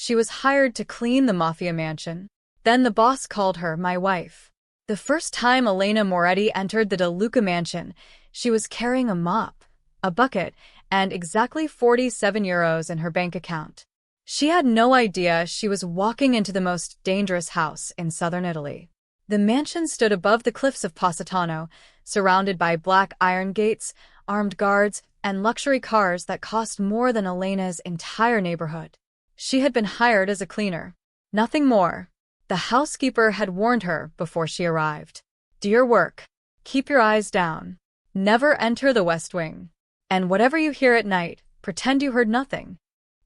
She was hired to clean the Mafia mansion. Then the boss called her my wife. The first time Elena Moretti entered the De Luca mansion, she was carrying a mop, a bucket, and exactly €47 in her bank account. She had no idea she was walking into the most dangerous house in southern Italy. The mansion stood above the cliffs of Positano, surrounded by black iron gates, armed guards, and luxury cars that cost more than Elena's entire neighborhood. She had been hired as a cleaner. Nothing more. The housekeeper had warned her before she arrived. Do your work. Keep your eyes down. Never enter the West Wing. And whatever you hear at night, pretend you heard nothing.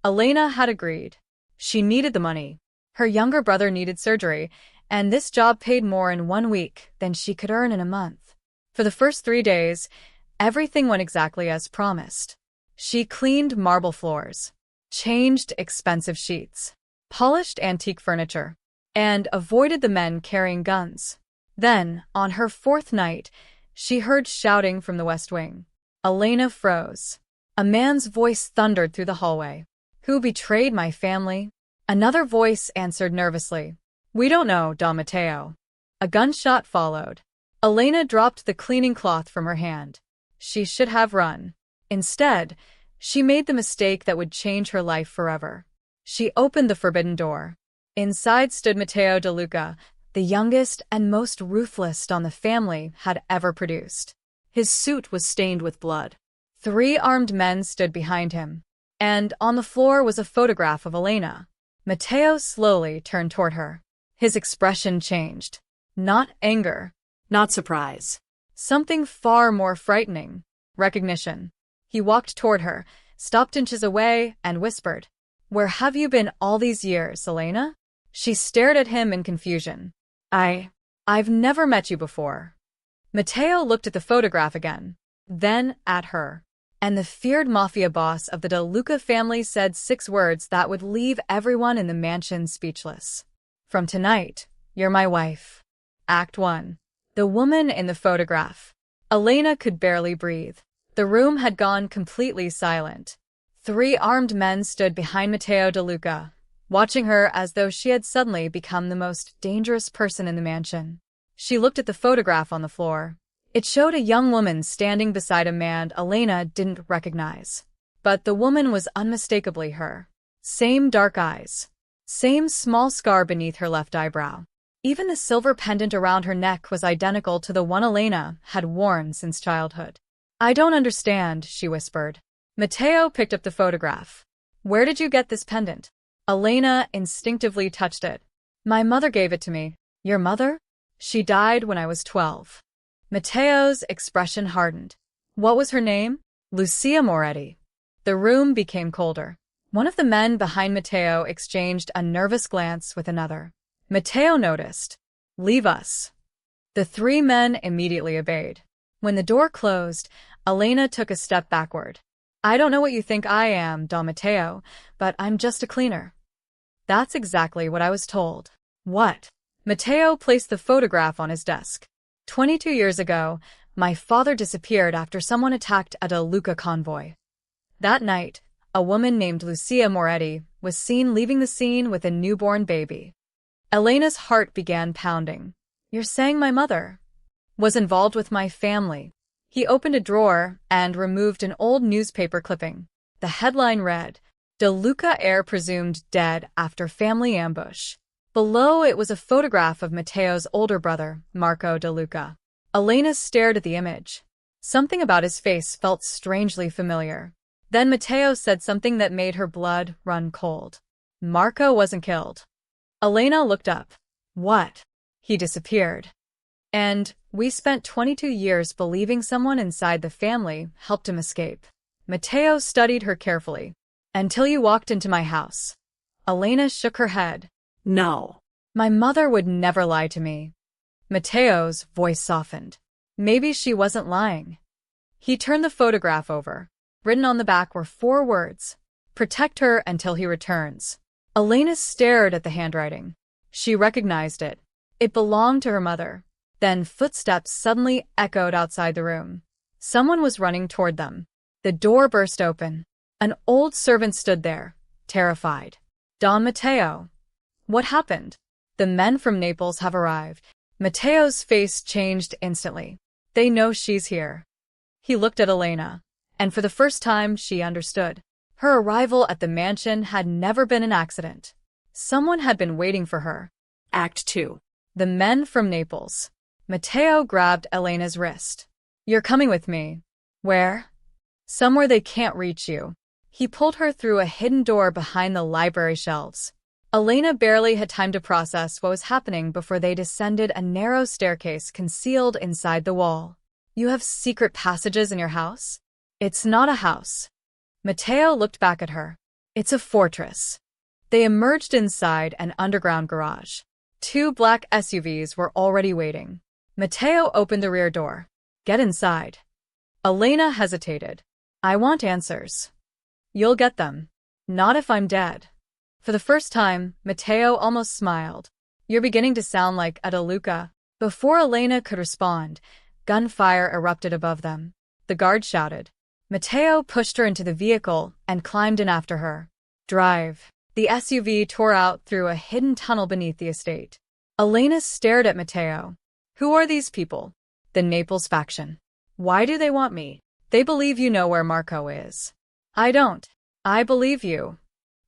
Elena had agreed. She needed the money. Her younger brother needed surgery, and this job paid more in 1 week than she could earn in a month. For the first 3 days, everything went exactly as promised. She cleaned marble floors, changed expensive sheets, polished antique furniture, and avoided the men carrying guns. Then, on her 4th night, she heard shouting from the West Wing. Elena froze. A man's voice thundered through the hallway. Who betrayed my family? Another voice answered nervously. We don't know, Don Matteo. A gunshot followed. Elena dropped the cleaning cloth from her hand. She should have run. Instead, she made the mistake that would change her life forever. She opened the forbidden door. Inside stood Matteo De Luca, the youngest and most ruthless Don the family had ever produced. His suit was stained with blood. 3 armed men stood behind him, and on the floor was a photograph of Elena. Matteo slowly turned toward her. His expression changed. Not anger, not surprise. Something far more frightening. Recognition. He walked toward her, stopped inches away, and whispered, Where have you been all these years, Elena? She stared at him in confusion. I've never met you before. Matteo looked at the photograph again, then at her. And the feared mafia boss of the De Luca family said 6 words that would leave everyone in the mansion speechless. From tonight, you're my wife. Act 1. The woman in the photograph. Elena could barely breathe. The room had gone completely silent. 3 armed men stood behind Matteo De Luca, watching her as though she had suddenly become the most dangerous person in the mansion. She looked at the photograph on the floor. It showed a young woman standing beside a man Elena didn't recognize. But the woman was unmistakably her. Same dark eyes. Same small scar beneath her left eyebrow. Even the silver pendant around her neck was identical to the one Elena had worn since childhood. I don't understand, she whispered. Matteo picked up the photograph. Where did you get this pendant? Elena instinctively touched it. My mother gave it to me. Your mother? She died when I was 12. Matteo's expression hardened. What was her name? Lucia Moretti. The room became colder. One of the men behind Matteo exchanged a nervous glance with another. Matteo noticed. Leave us. The 3 men immediately obeyed. When the door closed, Elena took a step backward. I don't know what you think I am, Don Matteo, but I'm just a cleaner. That's exactly what I was told. What? Matteo placed the photograph on his desk. 22 years ago, my father disappeared after someone attacked a De Luca convoy. That night, a woman named Lucia Moretti was seen leaving the scene with a newborn baby. Elena's heart began pounding. You're saying my mother was involved with my family? He opened a drawer and removed an old newspaper clipping. The headline read, De Luca heir presumed dead after family ambush. Below it was a photograph of Matteo's older brother, Marco De Luca. Elena stared at the image. Something about his face felt strangely familiar. Then Matteo said something that made her blood run cold. Marco wasn't killed. Elena looked up. What? He disappeared. And we spent 22 years believing someone inside the family helped him escape. Matteo studied her carefully. Until you walked into my house. Elena shook her head. No. My mother would never lie to me. Matteo's voice softened. Maybe she wasn't lying. He turned the photograph over. Written on the back were 4 words. Protect her until he returns. Elena stared at the handwriting. She recognized it. It belonged to her mother. Then footsteps suddenly echoed outside the room. Someone was running toward them. The door burst open. An old servant stood there, terrified. Don Matteo. What happened? The men from Naples have arrived. Matteo's face changed instantly. They know she's here. He looked at Elena, and for the first time she understood. Her arrival at the mansion had never been an accident. Someone had been waiting for her. Act 2. The men from Naples. Matteo grabbed Elena's wrist. You're coming with me. Where? Somewhere they can't reach you. He pulled her through a hidden door behind the library shelves. Elena barely had time to process what was happening before they descended a narrow staircase concealed inside the wall. You have secret passages in your house? It's not a house. Matteo looked back at her. It's a fortress. They emerged inside an underground garage. 2 black SUVs were already waiting. Matteo opened the rear door. Get inside. Elena hesitated. I want answers. You'll get them. Not if I'm dead. For the first time, Matteo almost smiled. You're beginning to sound like De Luca. Before Elena could respond, gunfire erupted above them. The guard shouted. Matteo pushed her into the vehicle and climbed in after her. Drive. The SUV tore out through a hidden tunnel beneath the estate. Elena stared at Matteo. Who are these people? The Naples faction. Why do they want me? They believe you know where Marco is. I don't. I believe you.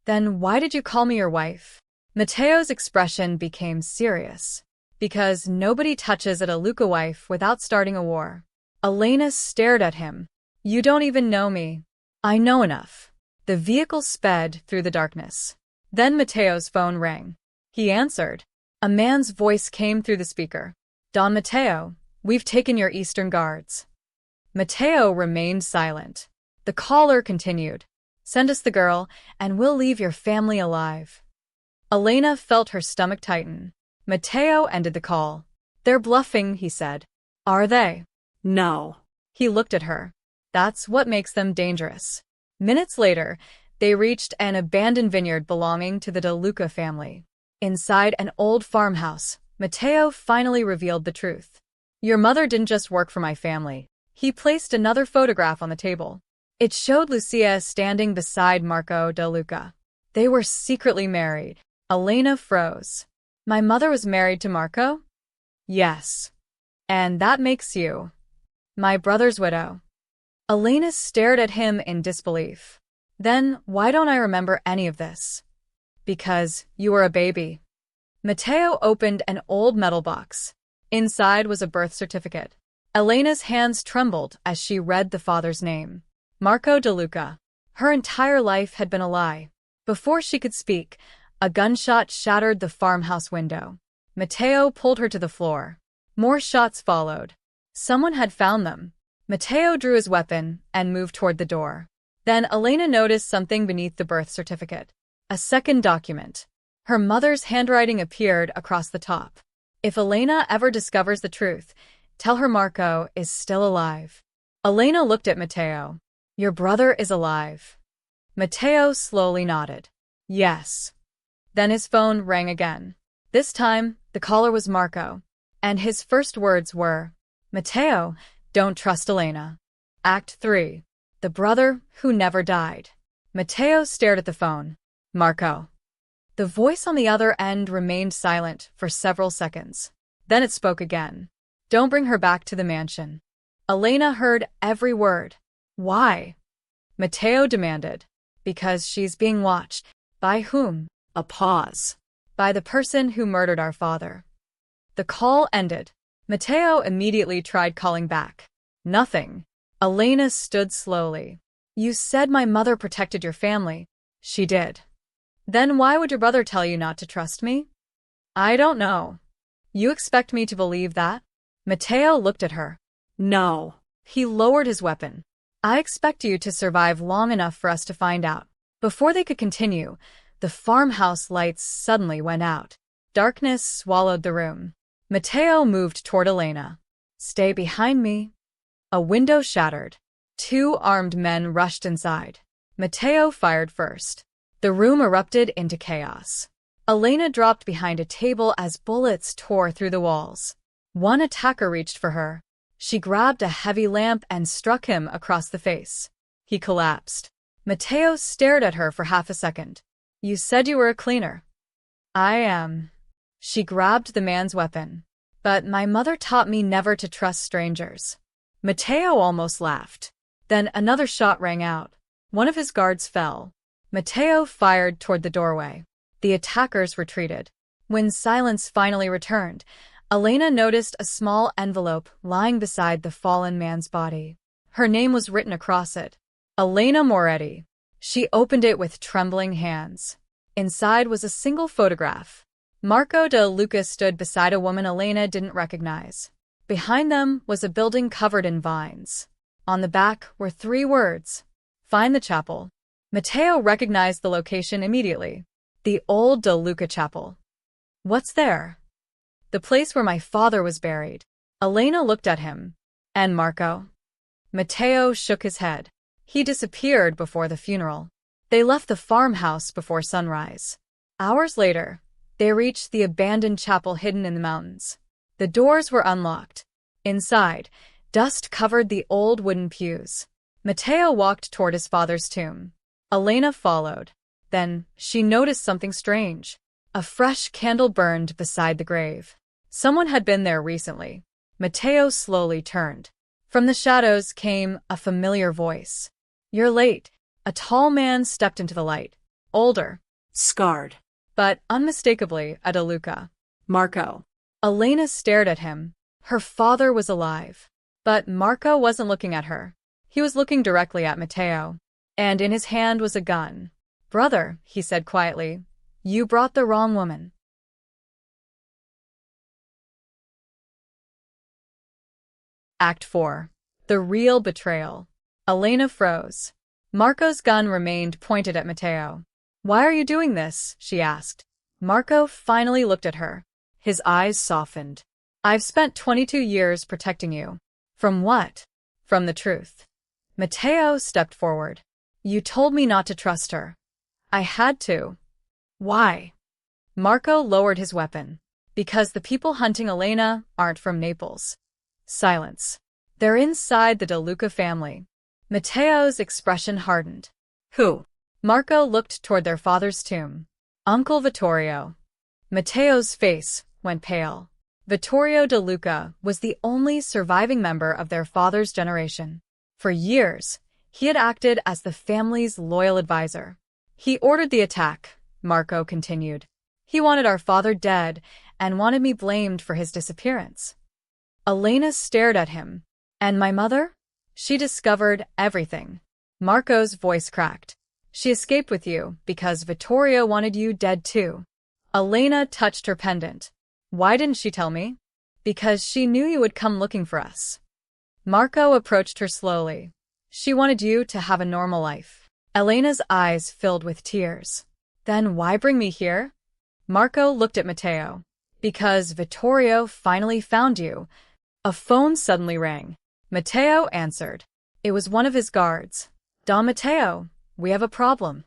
Then why did you call me your wife? Matteo's expression became serious. Because nobody touches a De Luca wife without starting a war. Elena stared at him. You don't even know me. I know enough. The vehicle sped through the darkness. Then Matteo's phone rang. He answered. A man's voice came through the speaker. Don Matteo, we've taken your Eastern Guards. Matteo remained silent. The caller continued. Send us the girl, and we'll leave your family alive. Elena felt her stomach tighten. Matteo ended the call. They're bluffing, he said. Are they? No. He looked at her. That's what makes them dangerous. Minutes later, they reached an abandoned vineyard belonging to the De Luca family. Inside an old farmhouse, Matteo finally revealed the truth. Your mother didn't just work for my family. He placed another photograph on the table. It showed Lucia standing beside Marco De Luca. They were secretly married. Elena froze. My mother was married to Marco? Yes. And that makes you my brother's widow. Elena stared at him in disbelief. Then, why don't I remember any of this? Because you were a baby. Matteo opened an old metal box. Inside was a birth certificate. Elena's hands trembled as she read the father's name. Marco De Luca. Her entire life had been a lie. Before she could speak, a gunshot shattered the farmhouse window. Matteo pulled her to the floor. More shots followed. Someone had found them. Matteo drew his weapon and moved toward the door. Then Elena noticed something beneath the birth certificate. A second document. Her mother's handwriting appeared across the top. If Elena ever discovers the truth, tell her Marco is still alive. Elena looked at Matteo. Your brother is alive. Matteo slowly nodded. Yes. Then his phone rang again. This time, the caller was Marco. And his first words were, Matteo, don't trust Elena. Act 3. The brother who never died. Matteo stared at the phone. Marco. The voice on the other end remained silent for several seconds. Then it spoke again. Don't bring her back to the mansion. Elena heard every word. Why? Matteo demanded. Because she's being watched. By whom? A pause. By the person who murdered our father. The call ended. Matteo immediately tried calling back. Nothing. Elena stood slowly. You said my mother protected your family. She did. Then why would your brother tell you not to trust me? I don't know. You expect me to believe that? Matteo looked at her. No. He lowered his weapon. I expect you to survive long enough for us to find out. Before they could continue, the farmhouse lights suddenly went out. Darkness swallowed the room. Matteo moved toward Elena. Stay behind me. A window shattered. 2 armed men rushed inside. Matteo fired first. The room erupted into chaos. Elena dropped behind a table as bullets tore through the walls. One attacker reached for her. She grabbed a heavy lamp and struck him across the face. He collapsed. Matteo stared at her for half a second. You said you were a cleaner. I am. She grabbed the man's weapon. But my mother taught me never to trust strangers. Matteo almost laughed. Then another shot rang out. One of his guards fell. Matteo fired toward the doorway. The attackers retreated. When silence finally returned, Elena noticed a small envelope lying beside the fallen man's body. Her name was written across it. Elena Moretti. She opened it with trembling hands. Inside was a single photograph. Matteo De Luca stood beside a woman Elena didn't recognize. Behind them was a building covered in vines. On the back were 3 words. Find the chapel. Matteo recognized the location immediately. The old De Luca chapel. What's there? The place where my father was buried. Elena looked at him. And Marco? Matteo shook his head. He disappeared before the funeral. They left the farmhouse before sunrise. Hours later, they reached the abandoned chapel hidden in the mountains. The doors were unlocked. Inside, dust covered the old wooden pews. Matteo walked toward his father's tomb. Elena followed. Then, she noticed something strange. A fresh candle burned beside the grave. Someone had been there recently. Matteo slowly turned. From the shadows came a familiar voice. You're late. A tall man stepped into the light. Older. Scarred. But unmistakably a De Luca. Marco. Elena stared at him. Her father was alive. But Marco wasn't looking at her. He was looking directly at Matteo. And in his hand was a gun. Brother, he said quietly, you brought the wrong woman. Act 4. The real betrayal. Elena froze. Marco's gun remained pointed at Matteo. Why are you doing this? She asked. Marco finally looked at her. His eyes softened. I've spent 22 years protecting you. From what? From the truth. Matteo stepped forward. You told me not to trust her. I had to. Why? Marco lowered his weapon. Because the people hunting Elena aren't from Naples. Silence. They're inside the De Luca family. Matteo's expression hardened. Who? Marco looked toward their father's tomb. Uncle Vittorio. Matteo's face went pale. Vittorio De Luca was the only surviving member of their father's generation. For years, he had acted as the family's loyal advisor. He ordered the attack, Marco continued. He wanted our father dead and wanted me blamed for his disappearance. Elena stared at him. And my mother? She discovered everything. Marco's voice cracked. She escaped with you because Vittorio wanted you dead too. Elena touched her pendant. Why didn't she tell me? Because she knew you would come looking for us. Marco approached her slowly. She wanted you to have a normal life. Elena's eyes filled with tears. Then why bring me here? Marco looked at Matteo. Because Vittorio finally found you. A phone suddenly rang. Matteo answered. It was one of his guards. Don Matteo, we have a problem.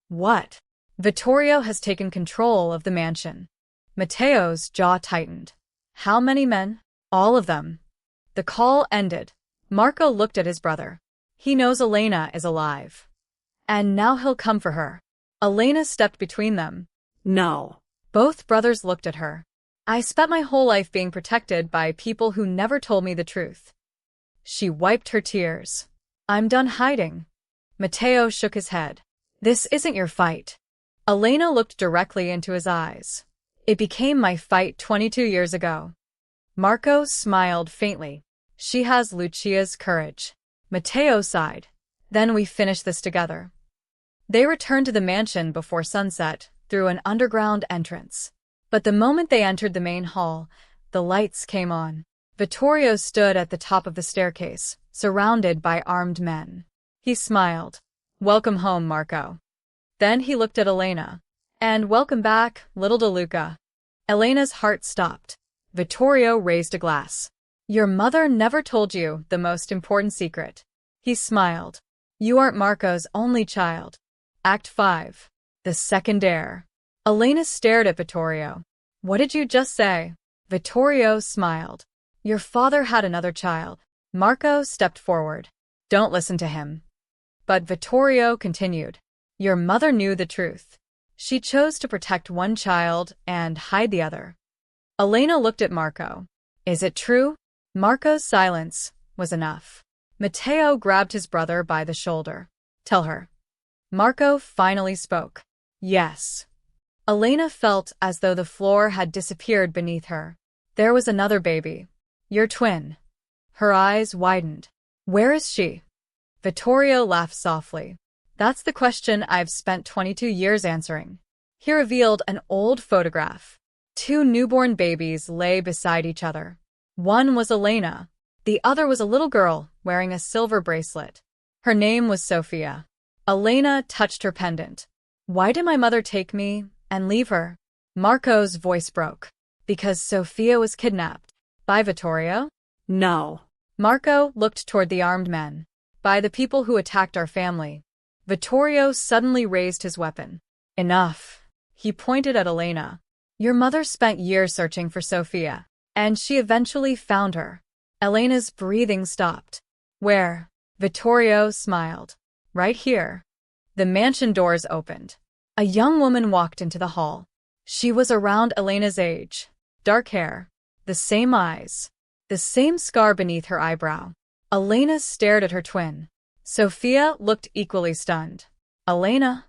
What? Vittorio has taken control of the mansion. Matteo's jaw tightened. How many men? All of them. The call ended. Marco looked at his brother. He knows Elena is alive. And now he'll come for her. Elena stepped between them. No. Both brothers looked at her. I spent my whole life being protected by people who never told me the truth. She wiped her tears. I'm done hiding. Matteo shook his head. This isn't your fight. Elena looked directly into his eyes. It became my fight 22 years ago. Marco smiled faintly. She has Lucia's courage. Matteo sighed. Then we finish this together. They returned to the mansion before sunset, through an underground entrance. But the moment they entered the main hall, the lights came on. Vittorio stood at the top of the staircase, surrounded by armed men. He smiled. Welcome home, Marco. Then he looked at Elena. And welcome back, little De Luca. Elena's heart stopped. Vittorio raised a glass. Your mother never told you the most important secret. He smiled. You aren't Marco's only child. Act 5. The second heir. Elena stared at Vittorio. What did you just say? Vittorio smiled. Your father had another child. Marco stepped forward. Don't listen to him. But Vittorio continued. Your mother knew the truth. She chose to protect one child and hide the other. Elena looked at Marco. Is it true? Marco's silence was enough. Matteo grabbed his brother by the shoulder. Tell her. Marco finally spoke. Yes. Elena felt as though the floor had disappeared beneath her. There was another baby. Your twin. Her eyes widened. Where is she? Vittorio laughed softly. That's the question I've spent 22 years answering. He revealed an old photograph. 2 newborn babies lay beside each other. One was Elena. The other was a little girl wearing a silver bracelet. Her name was Sophia. Elena touched her pendant. Why did my mother take me and leave her? Marco's voice broke. Because Sophia was kidnapped. By Vittorio? No. Marco looked toward the armed men. By the people who attacked our family. Vittorio suddenly raised his weapon. Enough. He pointed at Elena. Your mother spent years searching for Sophia, and she eventually found her. Elena's breathing stopped. Where? Vittorio smiled. Right here. The mansion doors opened. A young woman walked into the hall. She was around Elena's age. Dark hair. The same eyes. The same scar beneath her eyebrow. Elena stared at her twin. Sophia looked equally stunned. Elena?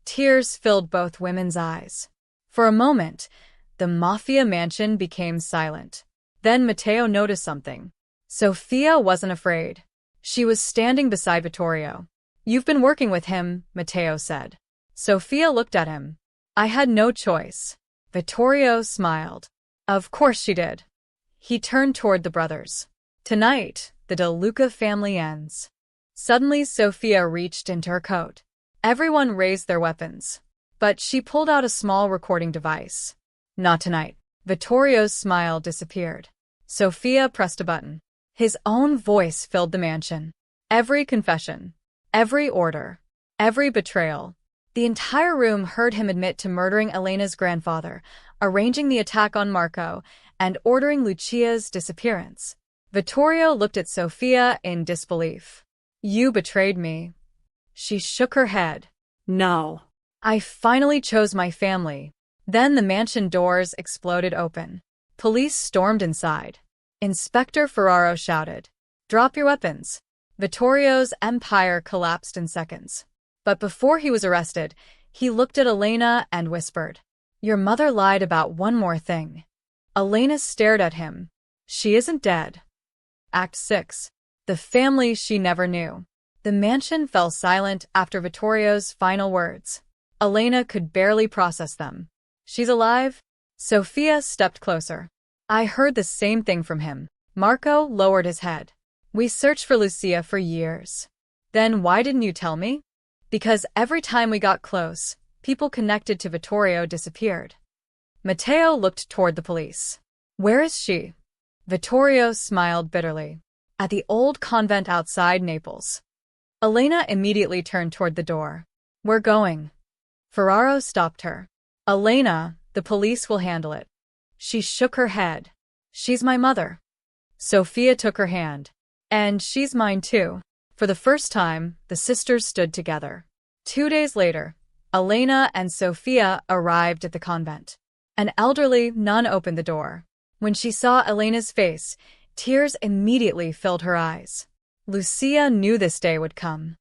Tears filled both women's eyes. For a moment, the Mafia mansion became silent. Then Matteo noticed something. Sophia wasn't afraid. She was standing beside Vittorio. You've been working with him, Matteo said. Sophia looked at him. I had no choice. Vittorio smiled. Of course she did. He turned toward the brothers. Tonight, the De Luca family ends. Suddenly, Sophia reached into her coat. Everyone raised their weapons. But she pulled out a small recording device. Not tonight. Vittorio's smile disappeared. Sophia pressed a button. His own voice filled the mansion. Every confession. Every order. Every betrayal. The entire room heard him admit to murdering Elena's grandfather, arranging the attack on Marco, and ordering Lucia's disappearance. Vittorio looked at Sophia in disbelief. You betrayed me. She shook her head. No. I finally chose my family. Then the mansion doors exploded open. Police stormed inside. Inspector Ferraro shouted, Drop your weapons. Vittorio's empire collapsed in seconds. But before he was arrested, he looked at Elena and whispered, Your mother lied about one more thing. Elena stared at him. She isn't dead. Act 6. The family she never knew. The mansion fell silent after Vittorio's final words. Elena could barely process them. She's alive? Sophia stepped closer. I heard the same thing from him. Marco lowered his head. We searched for Lucia for years. Then why didn't you tell me? Because every time we got close, people connected to Vittorio disappeared. Matteo looked toward the police. Where is she? Vittorio smiled bitterly. At the old convent outside Naples. Elena immediately turned toward the door. We're going. Ferraro stopped her. Elena, the police will handle it. She shook her head. She's my mother. Sophia took her hand. And she's mine too. For the first time, the sisters stood together. 2 days later, Elena and Sophia arrived at the convent. An elderly nun opened the door. When she saw Elena's face, tears immediately filled her eyes. Lucia knew this day would come.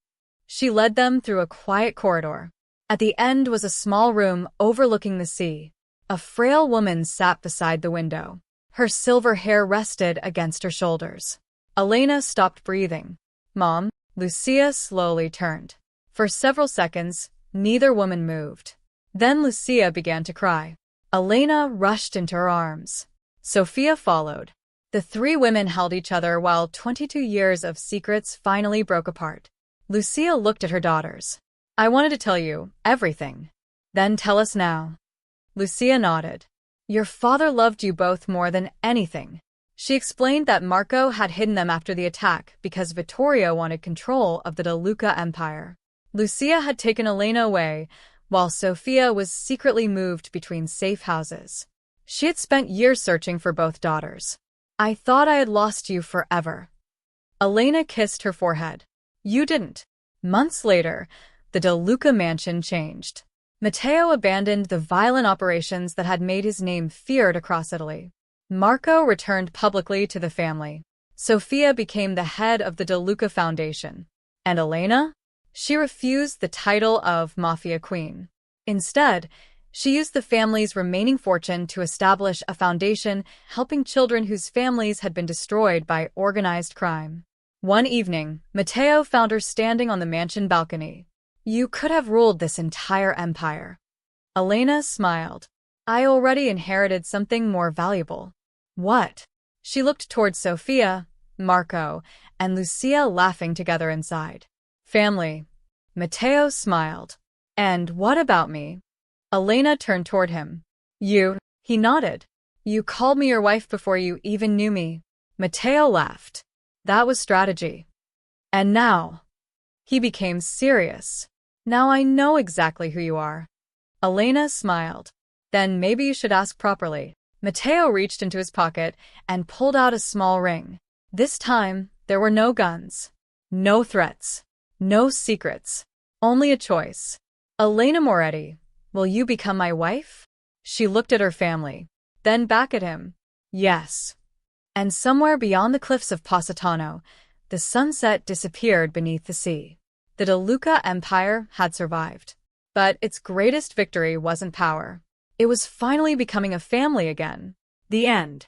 She led them through a quiet corridor. At the end was a small room overlooking the sea. A frail woman sat beside the window. Her silver hair rested against her shoulders. Elena stopped breathing. Mom, Lucia slowly turned. For several seconds, neither woman moved. Then Lucia began to cry. Elena rushed into her arms. Sophia followed. The 3 women held each other while 22 years of secrets finally broke apart. Lucia looked at her daughters. I wanted to tell you everything. Then tell us now. Lucia nodded. Your father loved you both more than anything. She explained that Marco had hidden them after the attack because Vittorio wanted control of the De Luca empire. Lucia had taken Elena away, while Sophia was secretly moved between safe houses. She had spent years searching for both daughters. I thought I had lost you forever. Elena kissed her forehead. You didn't. Months later, the De Luca mansion changed. Matteo abandoned the violent operations that had made his name feared across Italy. Marco returned publicly to the family. Sofia became the head of the De Luca Foundation. And Elena? She refused the title of Mafia Queen. Instead, she used the family's remaining fortune to establish a foundation helping children whose families had been destroyed by organized crime. One evening, Matteo found her standing on the mansion balcony. "You could have ruled this entire empire." Elena smiled. "I already inherited something more valuable." "What?" She looked towards Sofia, Marco, and Lucia laughing together inside. "Family." Matteo smiled. "And what about me?" Elena turned toward him. "You?" He nodded. "You called me your wife before you even knew me." Matteo laughed. "That was strategy." "And now?" He became serious. "Now I know exactly who you are." Elena smiled. "Then maybe you should ask properly." Matteo reached into his pocket and pulled out a small ring. This time, there were no guns, no threats, no secrets, only a choice. "Elena Moretti, will you become my wife?" She looked at her family, then back at him. "Yes." And somewhere beyond the cliffs of Positano, the sunset disappeared beneath the sea. The De Luca Empire had survived. But its greatest victory wasn't power. It was finally becoming a family again. The end.